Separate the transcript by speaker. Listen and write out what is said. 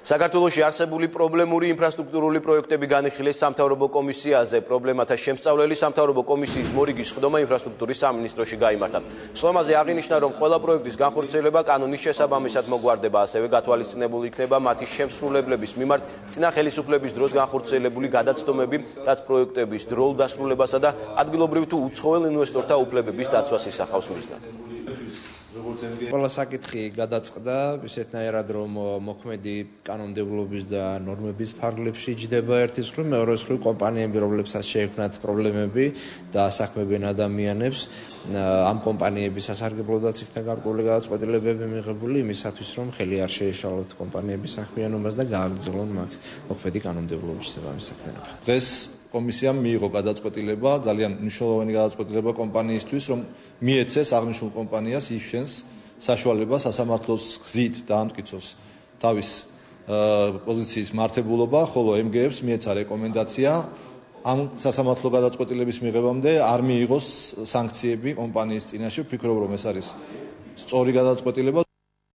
Speaker 1: საქართველოში არსებული პრობლემური ინფრასტრუქტურული პროექტები განიხილეს სამთავრობო კომისიაზე. პრობლემათა შემსწავლელი სამთავრობო კომისიის მორიგის სხდომა ინფრასტრუქტურის სამინისტროში გაიმართა. სხდომაზე აღინიშნა, რომ ყველა პროექტის განხორციელება კანონის შესაბამისად მოგვარდება, ასევე გათვალისწინებული იქნება მათი შემსრულებლების მიმართ წინა ხელისუფლების დროს განხორციელებული გადაცდომები, რაც პროექტების დროულ დასრულებასა და ადგილობრივ თუ უცხოელ ინვესტორთა უფლებების დაცვას ისახავს მიზნად.
Speaker 2: Ყველა საკითხი გადაწყდა ისეთნაირად, რომ მოქმედი კანონმდებლობის და ნორმების ფარგლებში იჯდება ერთის მხრივ, მეორეს მხრივ კომპანიები, რომლებსაც შეექმნათ პრობლემები და ასაქმებენ ადამიანებს, ამ კომპანიების სასარგებლოდაც იქნა გარკვეული გადაწყვეტილებები მიღებული იმისათვის, რომ ხელი არ შეეშალოთ კომპანიების საქმიანობას და გააგრძელონ მათ მოქმედი კანონმდებლობის საქმიანობა.
Speaker 3: დღეს კომისიამ მიიღო გადაწყვეტილება, ძალიან მნიშვნელოვანი გადაწყვეტილება კომპანიისთვის, რომ მიეცეს აღნიშნულ კომპანიას იშენს საშუალებას სასამართლოს გზით დაამტკიცოს თავის პოზიციის მართებულობა, ხოლო MGF-ს მიეცა რეკომენდაცია ამ სასამართლო გადაწყვეტილების მიღებამდე არ მიიღოს სანქციები კომპანიის წინაშე. ვფიქრობ, რომ ეს არის სწორი გადაწყვეტილება.